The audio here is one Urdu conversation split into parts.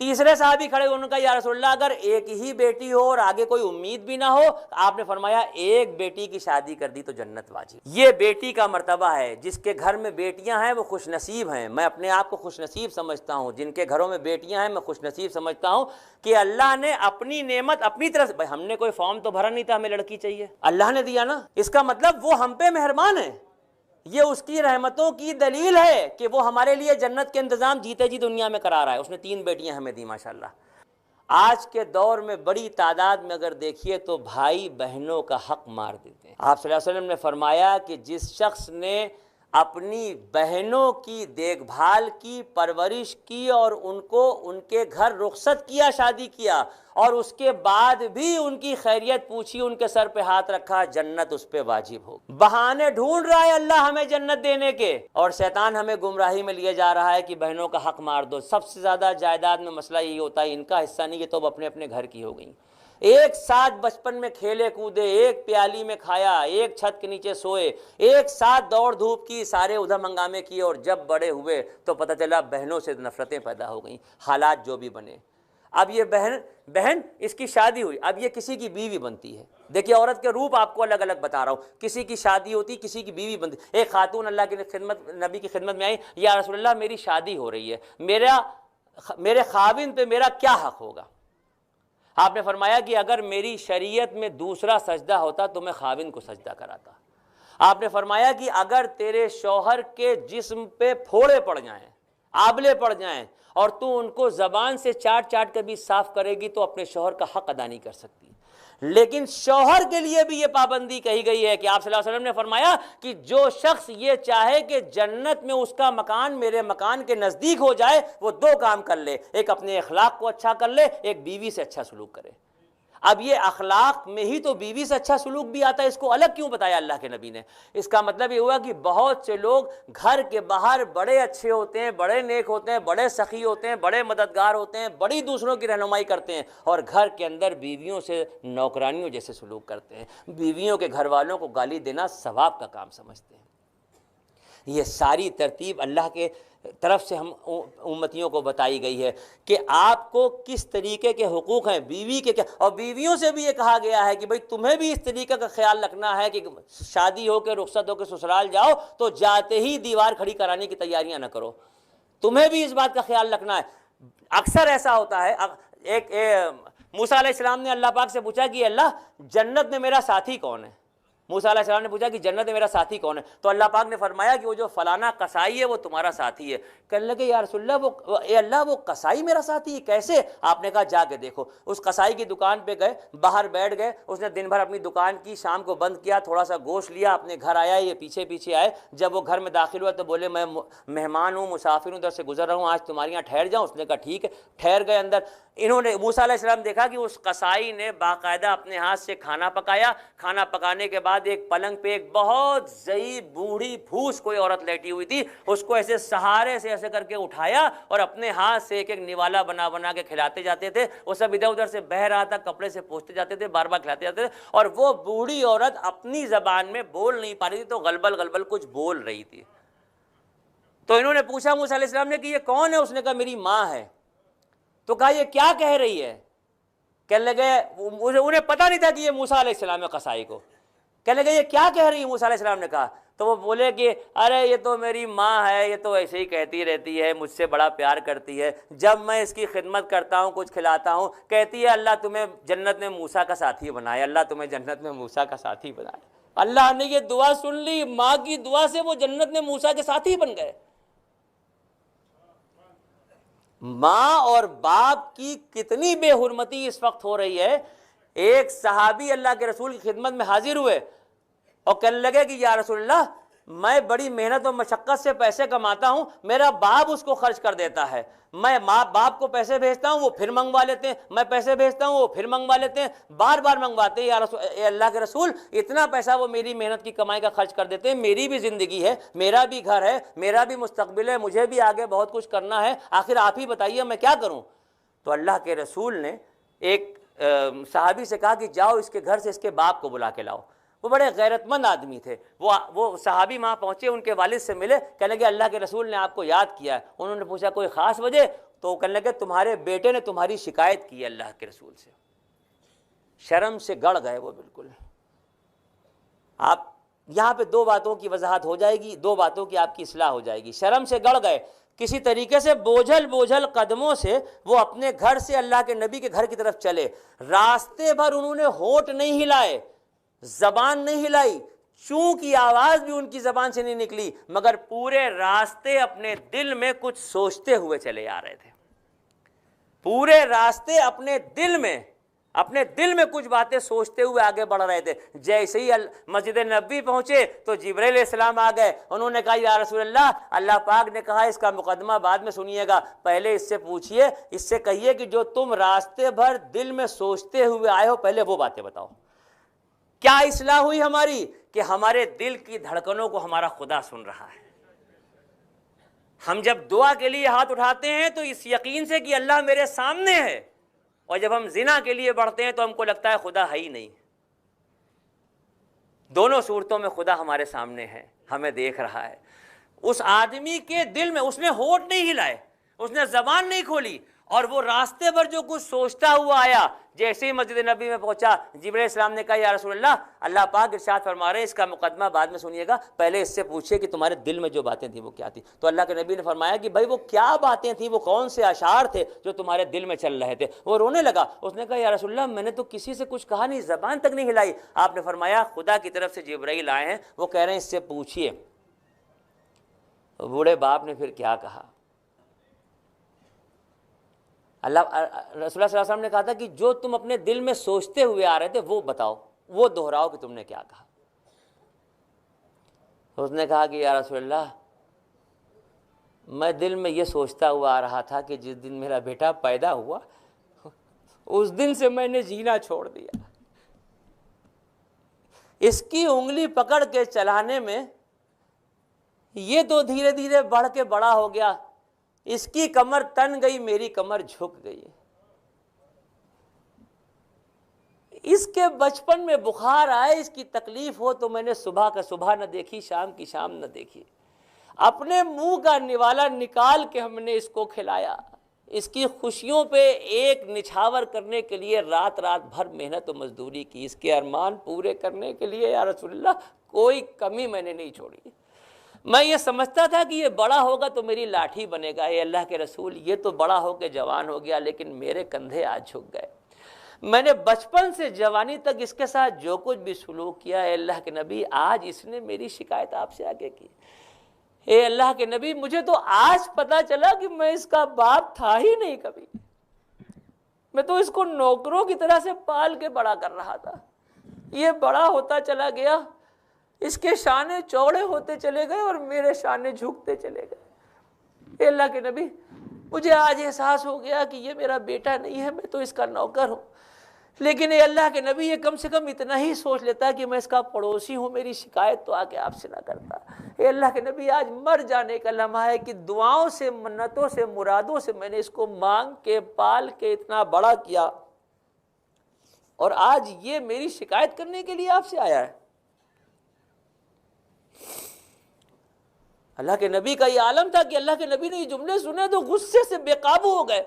تیسرے صحابی کھڑے ہوئے، انہوں نے کہا یا رسول اللہ اگر ایک ہی بیٹی ہو اور آگے کوئی امید بھی نہ ہو، آپ نے فرمایا ایک بیٹی کی شادی کر دی تو جنت واجب۔ یہ بیٹی کا مرتبہ ہے، جس کے گھر میں بیٹیاں ہیں وہ خوش نصیب ہیں۔ میں اپنے آپ کو خوش نصیب سمجھتا ہوں، جن کے گھروں میں بیٹیاں ہیں میں خوش نصیب سمجھتا ہوں کہ اللہ نے اپنی نعمت اپنی طرف سے، ہم نے کوئی فارم تو بھرا نہیں تھا ہمیں لڑکی چاہیے، اللہ نے دیا نا، اس کا مطلب وہ ہم پہ مہربان ہے، یہ اس کی رحمتوں کی دلیل ہے کہ وہ ہمارے لیے جنت کے انتظام جیتے جی دنیا میں کرا رہا ہے۔ اس نے 3 بیٹیاں ہمیں دی ماشاءاللہ۔ آج کے دور میں بڑی تعداد میں اگر دیکھیے تو بھائی بہنوں کا حق مار دیتے ہیں۔ آپ صلی اللہ علیہ وسلم نے فرمایا کہ جس شخص نے اپنی بہنوں کی دیکھ بھال کی، پرورش کی اور ان کو ان کے گھر رخصت کیا، شادی کیا، اور اس کے بعد بھی ان کی خیریت پوچھی، ان کے سر پہ ہاتھ رکھا، جنت اس پہ واجب ہو۔ بہانے ڈھونڈ رہا ہے اللہ ہمیں جنت دینے کے، اور شیطان ہمیں گمراہی میں لیے جا رہا ہے کہ بہنوں کا حق مار دو۔ سب سے زیادہ جائیداد میں مسئلہ یہی ہوتا ہے، ان کا حصہ نہیں، یہ تو اب اپنے اپنے گھر کی ہو گئیں۔ ایک ساتھ بچپن میں کھیلے کودے، ایک پیالی میں کھایا، ایک چھت کے نیچے سوئے، ایک ساتھ دوڑ دھوپ کی، سارے ادھم ہنگامے کیے، اور جب بڑے ہوئے تو پتہ چلا بہنوں سے نفرتیں پیدا ہو گئیں، حالات جو بھی بنے۔ اب یہ بہن اس کی شادی ہوئی، اب یہ کسی کی بیوی بنتی ہے۔ دیکھیے عورت کے روپ آپ کو الگ الگ بتا رہا ہوں، کسی کی شادی ہوتی، کسی کی بیوی بنتی۔ ایک خاتون اللہ کی خدمت، نبی کی خدمت میں آئی، یا رسول اللہ میری شادی ہو رہی ہے، میرے خاوند پہ میرا کیا حق ہوگا؟ آپ نے فرمایا کہ اگر میری شریعت میں دوسرا سجدہ ہوتا تو میں خاوند کو سجدہ کراتا۔ آپ نے فرمایا کہ اگر تیرے شوہر کے جسم پہ پھوڑے پڑ جائیں، آبلے پڑ جائیں، اور تو ان کو زبان سے چاٹ چاٹ کے بھی صاف کرے گی تو اپنے شوہر کا حق ادا نہیں کر سکتی۔ لیکن شوہر کے لیے بھی یہ پابندی کہی گئی ہے کہ آپ صلی اللہ علیہ وسلم نے فرمایا کہ جو شخص یہ چاہے کہ جنت میں اس کا مکان میرے مکان کے نزدیک ہو جائے، وہ 2 کام کر لے، ایک اپنے اخلاق کو اچھا کر لے، ایک بیوی سے اچھا سلوک کرے۔ اب یہ اخلاق میں ہی تو بیوی سے اچھا سلوک بھی آتا ہے، اس کو الگ کیوں بتایا اللہ کے نبی نے؟ اس کا مطلب یہ ہوا کہ بہت سے لوگ گھر کے باہر بڑے اچھے ہوتے ہیں، بڑے نیک ہوتے ہیں، بڑے سخی ہوتے ہیں، بڑے مددگار ہوتے ہیں، بڑی دوسروں کی رہنمائی کرتے ہیں، اور گھر کے اندر بیویوں سے نوکرانیوں جیسے سلوک کرتے ہیں، بیویوں کے گھر والوں کو گالی دینا ثواب کا کام سمجھتے ہیں۔ یہ ساری ترتیب اللہ کے طرف سے ہم امتیوں کو بتائی گئی ہے کہ آپ کو کس طریقے کے حقوق ہیں، بیوی کے کیا، اور بیویوں سے بھی یہ کہا گیا ہے کہ بھئی تمہیں بھی اس طریقے کا خیال رکھنا ہے کہ شادی ہو کے رخصت ہو کے سسرال جاؤ تو جاتے ہی دیوار کھڑی کرانے کی تیاریاں نہ کرو، تمہیں بھی اس بات کا خیال رکھنا ہے۔ اکثر ایسا ہوتا ہے، ایک موسیٰ علیہ السلام نے اللہ پاک سے پوچھا کہ اللہ جنت میں میرا ساتھی کون ہے؟ موسیٰ علیہ السلام نے پوچھا کہ جنت میں میرا ساتھی کون ہے؟ تو اللہ پاک نے فرمایا کہ وہ جو فلانا قصائی ہے وہ تمہارا ساتھی ہے۔ کہنے لگے یا رسول اللہ وہ قصائی میرا ساتھی ہے کیسے؟ آپ نے کہا جا کے دیکھو۔ اس قصائی کی دکان پہ گئے، باہر بیٹھ گئے، اس نے دن بھر اپنی دکان کی، شام کو بند کیا، تھوڑا سا گوشت لیا، اپنے گھر آیا، یہ پیچھے پیچھے آئے۔ جب وہ گھر میں داخل ہوا تو بولے میں مہمان ہوں، مسافر ہوں، ادھر سے گزر رہا ہوں، آج تمہارے یہاں ٹھہر جاؤں؟ اس نے کہا ٹھیک ہے، ٹھہر گئے اندر۔ انہوں نے موسیٰ علیہ السلام دیکھا کہ اس قصائی نے باقاعدہ اپنے ہاتھ سے کھانا پکایا، کھانا پکانے کے بعد ایک پلنگ پہ ایک بہت ضعیف بوڑھی پھوس کوئی عورت لیٹی ہوئی تھی، اس کو ایسے سہارے سے ایسے کر کے اٹھایا اور اپنے ہاتھ سے ایک ایک نوالا بنا بنا کے کھلاتے جاتے تھے۔ وہ سب ادھر ادھر سے بہہ رہا تھا، کپڑے سے پوچھتے جاتے تھے، بار بار کھلاتے جاتے تھے، اور وہ بوڑھی عورت اپنی زبان میں بول نہیں پا رہی تھی تو غلبل غلبل کچھ بول رہی تھی۔ تو انہوں نے پوچھا موسیٰ علیہ السلام نے کہ یہ کون ہے؟ اس نے کہا میری ماں ہے۔ تو کہا یہ کیا کہہ رہی ہے؟ کہنے لگے انہیں پتہ نہیں تھا کہ یہ موسیٰ علیہ السلام ہے قصائی کو۔ کہنے لگے یہ کیا کہہ رہی ہے؟ موسیٰ علیہ السلام نے کہا، تو وہ بولے کہ ارے یہ تو میری ماں ہے، یہ تو ایسے ہی کہتی رہتی ہے، مجھ سے بڑا پیار کرتی ہے، جب میں اس کی خدمت کرتا ہوں، کچھ کھلاتا ہوں، کہتی ہے اللہ تمہیں جنت میں موسیٰ کا ساتھی بنائے، اللہ تمہیں جنت میں موسیٰ کا ساتھی بنائے۔ اللہ نے یہ دعا سن لی، ماں کی دعا سے وہ جنت میں موسیٰ کے ساتھی بن گئے۔ ماں اور باپ کی کتنی بے حرمتی اس وقت ہو رہی ہے۔ ایک صحابی اللہ کے رسول کی خدمت میں حاضر ہوئے اور کہنے لگے کہ یا رسول اللہ میں بڑی محنت و مشقت سے پیسے کماتا ہوں، میرا باپ اس کو خرچ کر دیتا ہے، میں باپ کو پیسے بھیجتا ہوں وہ پھر منگوا لیتے ہیں، میں پیسے بھیجتا ہوں وہ پھر منگوا لیتے ہیں، بار بار منگواتے ہیں۔ یا رسول اے اللہ کے رسول اتنا پیسہ وہ میری محنت کی کمائی کا خرچ کر دیتے ہیں، میری بھی زندگی ہے، میرا بھی گھر ہے، میرا بھی مستقبل ہے، مجھے بھی آگے بہت کچھ کرنا ہے، آخر آپ ہی بتائیے میں کیا کروں؟ تو اللہ کے رسول نے ایک صحابی سے کہا کہ جاؤ اس کے گھر سے اس کے باپ کو بلا کے لاؤ۔ وہ بڑے غیرت مند آدمی تھے، وہ صحابی وہاں پہنچے، ان کے والد سے ملے، کہنے لگے اللہ کے رسول نے آپ کو یاد کیا ہے۔ انہوں نے پوچھا کوئی خاص وجہ؟ تو وہ کہنے لگے تمہارے بیٹے نے تمہاری شکایت کی اللہ کے رسول سے. شرم سے گڑ گئے وہ بالکل. آپ یہاں پہ دو باتوں کی وضاحت ہو جائے گی, دو باتوں کی آپ کی اصلاح ہو جائے گی. شرم سے گڑ گئے, کسی طریقے سے بوجھل قدموں سے وہ اپنے گھر سے اللہ کے نبی کے گھر کی طرف چلے. راستے بھر انہوں نے ہونٹ نہیں ہلائے, زبان نہیں ہلائی, چوں کی آواز بھی ان کی زبان سے نہیں نکلی, مگر پورے راستے اپنے دل میں کچھ سوچتے ہوئے چلے آ رہے تھے. پورے راستے اپنے دل میں کچھ باتیں سوچتے ہوئے آگے بڑھ رہے تھے. جیسے ہی مسجد نبوی پہنچے تو جبرائیل علیہ السلام آ گئے. انہوں نے کہا یا رسول اللہ, اللہ پاک نے کہا اس کا مقدمہ بعد میں سنیے گا, پہلے اس سے پوچھیے, اس سے کہیے کہ جو تم راستے بھر دل میں سوچتے ہوئے آئے ہو پہلے وہ باتیں بتاؤ. کیا اصلاح ہوئی ہماری کہ ہمارے دل کی دھڑکنوں کو ہمارا خدا سن رہا ہے. ہم جب دعا کے لیے ہاتھ اٹھاتے ہیں تو اس یقین سے کہ اللہ میرے سامنے ہے, اور جب ہم زنا کے لیے بڑھتے ہیں تو ہم کو لگتا ہے خدا ہے ہی نہیں. دونوں صورتوں میں خدا ہمارے سامنے ہے, ہمیں دیکھ رہا ہے. اس آدمی کے دل میں اس نے ہونٹ نہیں ہلائے, اس نے زبان نہیں کھولی, اور وہ راستے پر جو کچھ سوچتا ہوا آیا. جیسے ہی مسجد نبی میں پہنچا جبرائیل السلام نے کہا یا رسول اللہ, اللہ پاک ارشاد فرما رہے ہیں اس کا مقدمہ بعد میں سنیے گا, پہلے اس سے پوچھیے کہ تمہارے دل میں جو باتیں تھیں وہ کیا تھی. تو اللہ کے نبی نے فرمایا کہ بھائی وہ کیا باتیں تھیں, وہ کون سے اشعار تھے جو تمہارے دل میں چل رہے تھے. وہ رونے لگا, اس نے کہا یا رسول اللہ میں نے تو کسی سے کچھ کہا نہیں, زبان تک نہیں ہلائی. آپ نے فرمایا خدا کی طرف سے جبرائیل آئے ہیں, وہ کہہ رہے ہیں اس سے پوچھیے. بوڑھے باپ نے پھر کیا کہا, رسول اللہ صلی اللہ علیہ وسلم نے کہا تھا کہ جو تم اپنے دل میں سوچتے ہوئے آ رہے تھے وہ بتاؤ, وہ دہراؤ کہ تم نے کیا کہا. اس نے کہا کہ یا رسول اللہ میں دل میں یہ سوچتا ہوا آ رہا تھا کہ جس دن میرا بیٹا پیدا ہوا اس دن سے میں نے جینا چھوڑ دیا. اس کی انگلی پکڑ کے چلانے میں یہ تو دھیرے دھیرے بڑھ کے بڑا ہو گیا, اس کی کمر تن گئی, میری کمر جھک گئی. اس کے بچپن میں بخار آئے, اس کی تکلیف ہو تو میں نے صبح کا صبح نہ دیکھی, شام کی شام نہ دیکھی. اپنے منہ کا نوالا نکال کے ہم نے اس کو کھلایا. اس کی خوشیوں پہ ایک نچھاور کرنے کے لیے رات رات بھر محنت و مزدوری کی. اس کے ارمان پورے کرنے کے لیے یا رسول اللہ کوئی کمی میں نے نہیں چھوڑی. میں یہ سمجھتا تھا کہ یہ بڑا ہوگا تو میری لاٹھی بنے گا. اے اللہ کے رسول یہ تو بڑا ہو کے جوان ہو گیا, لیکن میرے کندھے آج جھک گئے. میں نے بچپن سے جوانی تک اس کے ساتھ جو کچھ بھی سلوک کیا, اے اللہ کے نبی آج اس نے میری شکایت آپ سے آگے کی. اے اللہ کے نبی مجھے تو آج پتا چلا کہ میں اس کا باپ تھا ہی نہیں کبھی. میں تو اس کو نوکروں کی طرح سے پال کے بڑا کر رہا تھا. یہ بڑا ہوتا چلا گیا, اس کے شانے چوڑے ہوتے چلے گئے اور میرے شانے جھکتے چلے گئے. اے اللہ کے نبی مجھے آج احساس ہو گیا کہ یہ میرا بیٹا نہیں ہے, میں تو اس کا نوکر ہوں. لیکن اے اللہ کے نبی یہ کم سے کم اتنا ہی سوچ لیتا کہ میں اس کا پڑوسی ہوں, میری شکایت تو آ کے آپ سے نہ کرتا. اے اللہ کے نبی آج مر جانے کا لمحہ ہے کہ دعاؤں سے, منتوں سے, مرادوں سے میں نے اس کو مانگ کے پال کے اتنا بڑا کیا, اور آج یہ میری شکایت کرنے کے لیے آپ سے آیا ہے. اللہ کے نبی کا یہ عالم تھا کہ اللہ کے نبی نے یہ جملے سنے تو غصے سے بے قابو ہو گئے.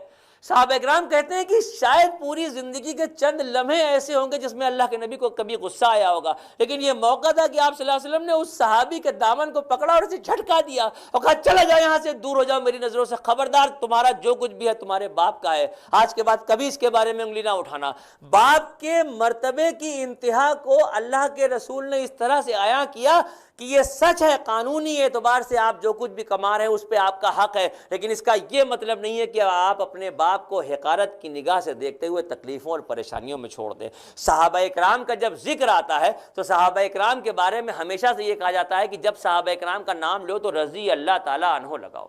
صحابہ اکرام کہتے ہیں کہ شاید پوری زندگی کے چند لمحے ایسے ہوں گے جس میں اللہ کے نبی کو کبھی غصہ آیا ہوگا, لیکن یہ موقع تھا کہ آپ صلی اللہ علیہ وسلم نے اس صحابی کے دامن کو پکڑا اور اسے جھٹکا دیا اور کہا چلا جاؤ یہاں سے, دور ہو جاؤ میری نظروں سے, خبردار تمہارا جو کچھ بھی ہے تمہارے باپ کا ہے, آج کے بعد کبھی اس کے بارے میں انگلی نہ اٹھانا. باپ کے مرتبے کی انتہا کو اللہ کے رسول نے اس طرح سے عیاں کیا کہ یہ سچ ہے, قانونی اعتبار سے آپ جو کچھ بھی کما رہے ہیں اس پہ آپ کا حق ہے, لیکن اس کا یہ مطلب نہیں ہے کہ آپ اپنے باپ کو حقارت کی نگاہ سے دیکھتے ہوئے تکلیفوں اور پریشانیوں میں چھوڑ دیں. صحابہ اکرام کا جب ذکر آتا ہے تو صحابہ اکرام کے بارے میں ہمیشہ سے یہ کہا جاتا ہے کہ جب صحابہ اکرام کا نام لو تو رضی اللہ تعالیٰ عنہ لگاؤ.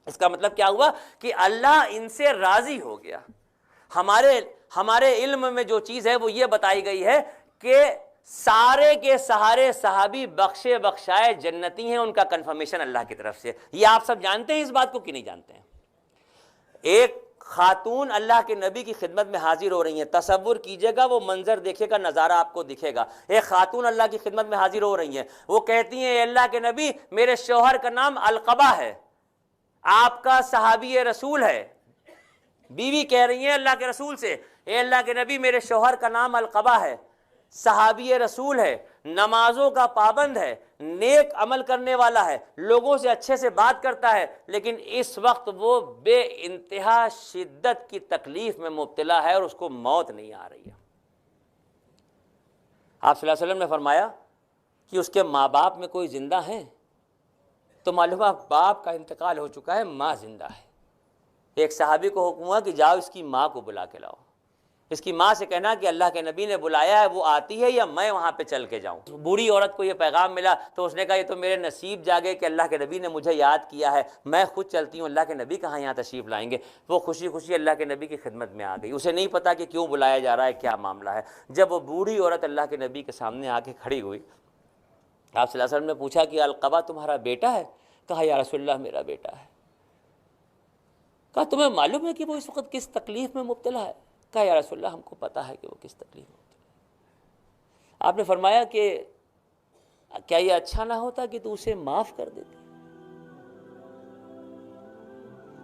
اس کا مطلب کیا ہوا کہ اللہ ان سے راضی ہو گیا. ہمارے علم میں جو چیز ہے وہ یہ بتائی گئی ہے کہ سارے کے سہارے صحابی بخشے بخشائے جنتی ہیں, ان کا کنفرمیشن اللہ کی طرف سے. یہ آپ سب جانتے ہیں اس بات کو کہ نہیں جانتے ہیں؟ ایک خاتون اللہ کے نبی کی خدمت میں حاضر ہو رہی ہیں, تصور کیجئے گا, وہ منظر دیکھے گا, نظارہ آپ کو دکھے گا. ایک خاتون اللہ کی خدمت میں حاضر ہو رہی ہیں, وہ کہتی ہیں اے اللہ کے نبی میرے شوہر کا نام القبہ ہے, آپ کا صحابی رسول ہے, بیوی کہہ رہی ہیں اللہ کے رسول سے، اے اللہ کے نبی میرے شوہر کا نام القبہ ہے، صحابی رسول ہے، نمازوں کا پابند ہے، نیک عمل کرنے والا ہے، لوگوں سے اچھے سے بات کرتا ہے، لیکن اس وقت وہ بے انتہا شدت کی تکلیف میں مبتلا ہے اور اس کو موت نہیں آ رہی ہے۔ آپ صلی اللہ علیہ وسلم نے فرمایا کہ اس کے ماں باپ میں کوئی زندہ ہیں؟ تو معلوم ہے باپ کا انتقال ہو چکا ہے، ماں زندہ ہے۔ ایک صحابی کو حکم ہوا کہ جاؤ اس کی ماں کو بلا کے لاؤ، اس کی ماں سے کہنا کہ اللہ کے نبی نے بلایا ہے، وہ آتی ہے یا میں وہاں پہ چل کے جاؤں؟ بوڑھی عورت کو یہ پیغام ملا تو اس نے کہا یہ تو میرے نصیب جاگے کہ اللہ کے نبی نے مجھے یاد کیا ہے، میں خود چلتی ہوں، اللہ کے نبی کہاں یہاں تشریف لائیں گے۔ وہ خوشی خوشی اللہ کے نبی کی خدمت میں آ گئی، اسے نہیں پتا کہ کیوں بلایا جا رہا ہے، کیا معاملہ ہے۔ جب وہ بوڑھی عورت اللہ کے نبی کے سامنے آ کے کھڑی ہوئی، آپ صلی اللہ علیہ وسلم نے پوچھا کہ القبہ تمہارا بیٹا ہے؟ کہا یا رسول اللہ میرا بیٹا ہے۔ کہا تمہیں معلوم ہے کہ وہ اس وقت کس تکلیف میں مبتلا ہے؟ کہا یا رسول اللہ ہم کو پتا ہے کہ وہ کس تکلیف میں مبتلا ہے۔ آپ نے فرمایا کہ کیا یہ اچھا نہ ہوتا کہ تو اسے معاف کر دیتی؟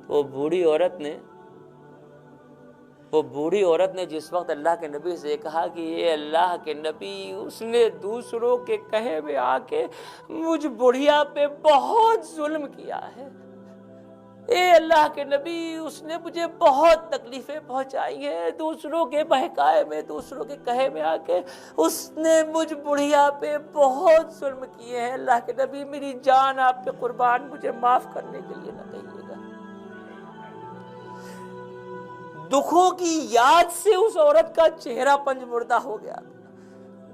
وہ بوڑھی عورت نے جس وقت اللہ کے نبی سے کہا کہ یہ اللہ کے نبی اس نے دوسروں کے کہے میں آ کے مجھ بڑھیا پہ بہت ظلم کیا ہے، اے اللہ کے نبی اس نے مجھے بہت تکلیفیں پہنچائی ہیں، دوسروں کے بہکائے میں، دوسروں کے کہے میں آ کے اس نے مجھ بڑھیا پہ بہت ظلم کیے ہیں، اللہ کے نبی میری جان آپ پہ قربان، مجھے معاف کرنے کے لیے نہ کہیے گا۔ دکھوں کی یاد سے اس عورت کا چہرہ پنج مردہ ہو گیا،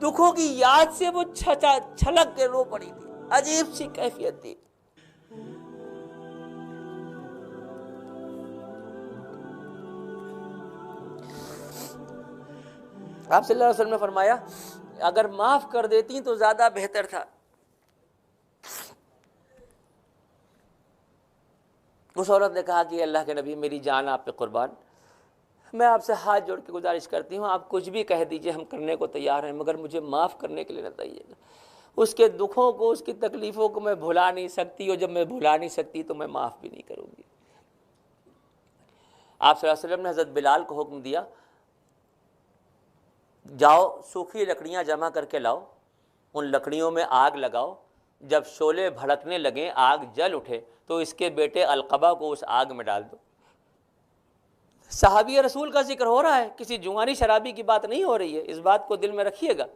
دکھوں کی یاد سے وہ چھلک کے رو پڑی تھی، عجیب سی کیفیت تھی۔ آپ صلی اللہ علیہ وسلم نے فرمایا اگر معاف کر دیتی تو زیادہ بہتر تھا۔ اس عورت نے کہا کہ اللہ کے نبی میری جان آپ پہ قربان، میں آپ سے ہاتھ جوڑ کے گزارش کرتی ہوں آپ کچھ بھی کہہ دیجئے ہم کرنے کو تیار ہیں، مگر مجھے معاف کرنے کے لیے نہ کہیے گا۔ اس کے دکھوں کو، اس کی تکلیفوں کو میں بھلا نہیں سکتی، اور جب میں بھلا نہیں سکتی تو میں معاف بھی نہیں کروں گی۔ آپ صلی اللہ علیہ وسلم نے حضرت بلال کو حکم دیا جاؤ سوکھی لکڑیاں جمع کر کے لاؤ، ان لکڑیوں میں آگ لگاؤ، جب شعلے بھڑکنے لگیں، آگ جل اٹھے تو اس کے بیٹے القبہ کو اس آگ میں ڈال دو۔ صحابی رسول کا ذکر ہو رہا ہے، کسی جوانی شرابی کی بات نہیں ہو رہی ہے، اس بات کو دل میں رکھیے گا۔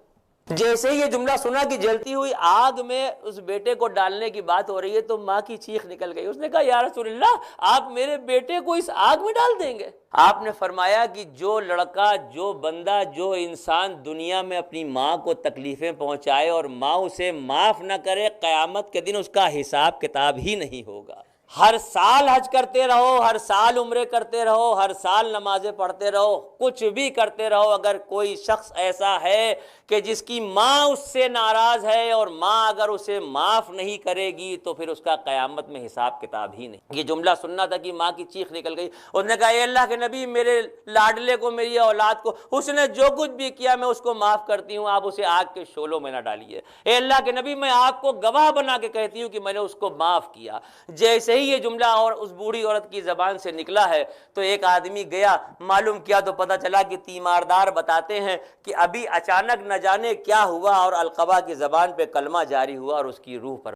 جیسے ہی یہ جملہ سنا کہ جلتی ہوئی آگ میں اس بیٹے کو ڈالنے کی بات ہو رہی ہے تو ماں کی چیخ نکل گئی، اس نے کہا یا رسول اللہ آپ میرے بیٹے کو اس آگ میں ڈال دیں گے؟ آپ نے فرمایا کہ جو لڑکا، جو بندہ، جو انسان دنیا میں اپنی ماں کو تکلیفیں پہنچائے اور ماں اسے معاف نہ کرے، قیامت کے دن اس کا حساب کتاب ہی نہیں ہوگا۔ ہر سال حج کرتے رہو، ہر سال عمرے کرتے رہو، ہر سال نمازیں پڑھتے رہو، کچھ بھی کرتے رہو، اگر کوئی شخص ایسا ہے کہ جس کی ماں اس سے ناراض ہے اور ماں اگر اسے معاف نہیں کرے گی تو پھر اس کا قیامت میں حساب کتاب ہی نہیں۔ یہ جملہ سننا تھا کہ ماں کی چیخ نکل گئی، اس نے کہا اے اللہ کے نبی میرے لاڈلے کو، میری اولاد کو، اس نے جو کچھ بھی کیا میں اس کو معاف کرتی ہوں، آپ اسے آگ کے شعلوں میں نہ ڈالیے۔ اے اللہ کے نبی میں آپ کو گواہ بنا کے کہتی ہوں کہ میں نے اس کو معاف کیا۔ جیسے ہی یہ جملہ اور اس بوڑھی عورت کی زبان سے نکلا ہے تو ایک آدمی گیا، معلوم کیا تو پتہ چلا کہ تیماردار بتاتے ہیں کہ ابھی اچانک نہ جانے کیا ہوا اور القبہ کی زبان پہ کلمہ جاری ہوا اور اس کی روح پر